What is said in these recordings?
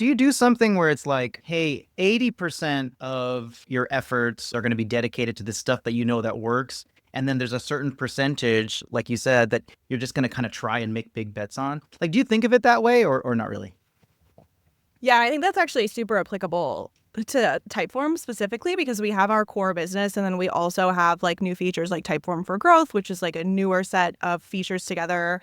do you do something where it's like, hey, 80% of your efforts are going to be dedicated to the stuff that you know that works, and then there's a certain percentage, like you said, that you're just going to kind of try and make big bets on? Like, do you think of it that way, or not really? Yeah, I think that's actually super applicable to Typeform specifically because we have our core business and then we also have like new features like Typeform for Growth, which is like a newer set of features together.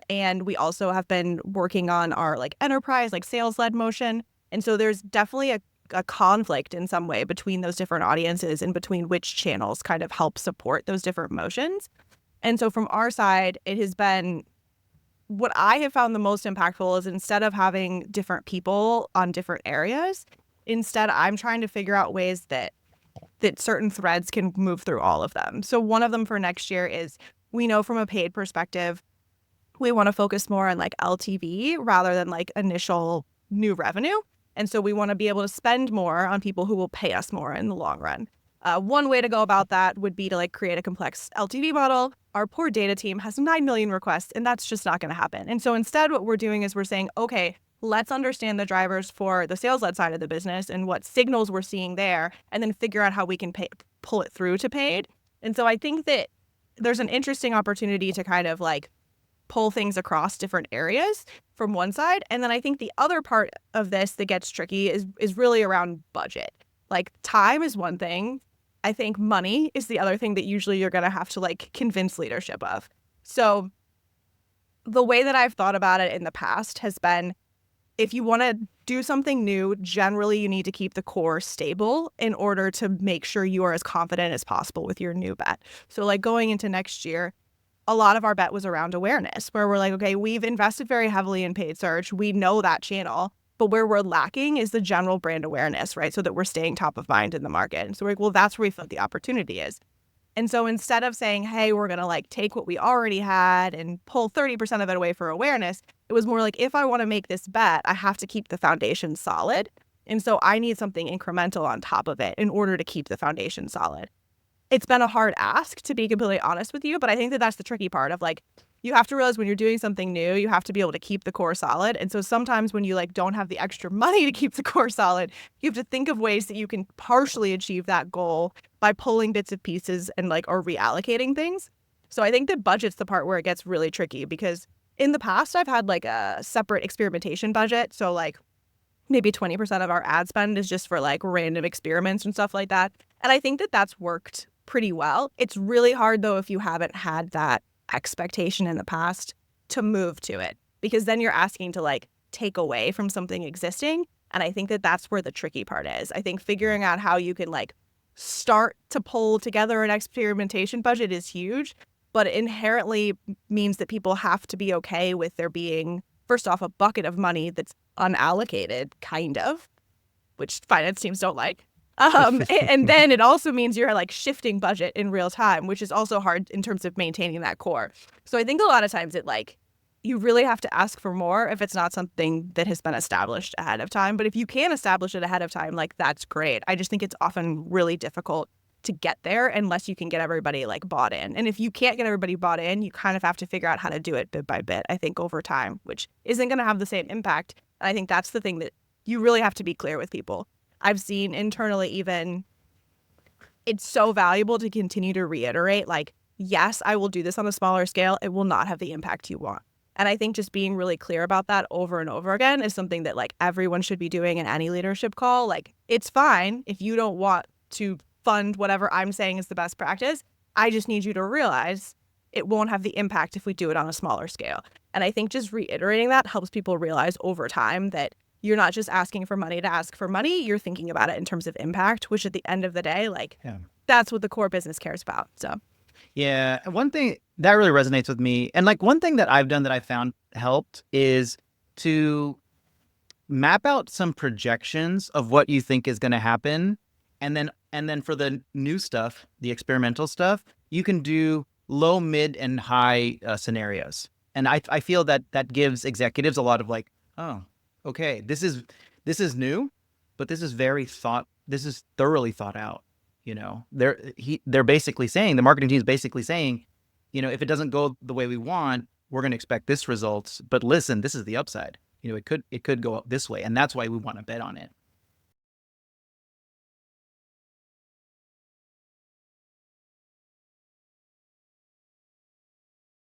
And we also have been working on our like enterprise, like sales led motion. And so there's definitely a conflict in some way between those different audiences and between which channels kind of help support those different motions. And so from our side, it has been what I have found the most impactful is instead of having different people on different areas, instead I'm trying to figure out ways that certain threads can move through all of them. So one of them for next year is we know from a paid perspective, we want to focus more on like LTV rather than like initial new revenue. And so we want to be able to spend more on people who will pay us more in the long run. One way to go about that would be to like create a complex LTV model. Our poor data team has 9 million requests, and that's just not going to happen. And so instead, what we're doing is we're saying, okay, let's understand the drivers for the sales led side of the business and what signals we're seeing there, and then figure out how we can pull it through to paid. And so I think that there's an interesting opportunity to kind of like pull things across different areas from one side. And then I think the other part of this that gets tricky is really around budget. Like time is one thing. I think money is the other thing that usually you're going to have to like convince leadership of. So the way that I've thought about it in the past has been if you want to do something new, generally you need to keep the core stable in order to make sure you are as confident as possible with your new bet. So like going into next year, a lot of our bet was around awareness, where we're like, okay, we've invested very heavily in paid search. We know that channel, but where we're lacking is the general brand awareness, right? So that we're staying top of mind in the market. And so we're like, well, that's where we feel the opportunity is. And so instead of saying, hey, we're going to like take what we already had and pull 30% of it away for awareness, it was more like, if I want to make this bet, I have to keep the foundation solid. And so I need something incremental on top of it in order to keep the foundation solid. It's been a hard ask, to be completely honest with you, but I think that that's the tricky part of like, you have to realize when you're doing something new, you have to be able to keep the core solid. And so sometimes when you like don't have the extra money to keep the core solid, you have to think of ways that you can partially achieve that goal by pulling bits of pieces and like or reallocating things. So I think that budget's the part where it gets really tricky because in the past I've had like a separate experimentation budget. So like maybe 20% of our ad spend is just for like random experiments and stuff like that. And I think that that's worked pretty well. It's really hard though if you haven't had that expectation in the past to move to it, because then you're asking to like take away from something existing. And I think that that's where the tricky part is. I think figuring out how you can like start to pull together an experimentation budget is huge, but it inherently means that people have to be okay with there being, first off, a bucket of money that's unallocated, kind of, which finance teams don't like. And then it also means you're like shifting budget in real time, which is also hard in terms of maintaining that core. So I think a lot of times it like you really have to ask for more if it's not something that has been established ahead of time. But if you can establish it ahead of time, like that's great. I just think it's often really difficult to get there unless you can get everybody like bought in. And if you can't get everybody bought in, you kind of have to figure out how to do it bit by bit, I think, over time, which isn't going to have the same impact. And I think that's the thing that you really have to be clear with people. I've seen internally even it's so valuable to continue to reiterate like, yes, I will do this on a smaller scale. It will not have the impact you want. And I think just being really clear about that over and over again is something that like everyone should be doing in any leadership call. Like it's fine if you don't want to fund whatever I'm saying is the best practice. I just need you to realize it won't have the impact if we do it on a smaller scale. And I think just reiterating that helps people realize over time that you're not just asking for money to ask for money. You're thinking about it in terms of impact, which at the end of the day, like Yeah. that's what the core business cares about. So Yeah. One thing that really resonates with me, and like one thing that I've done that I found helped is to map out some projections of what you think is going to happen. And then for the new stuff, the experimental stuff, you can do low, mid, and high scenarios. And I feel that that gives executives a lot of like, oh, okay, this is new, but this is thoroughly thought out. They're basically saying, the marketing team is basically saying, if it doesn't go the way we want, we're going to expect this results. But listen, this is the upside. it could go up this way, and that's why we want to bet on it.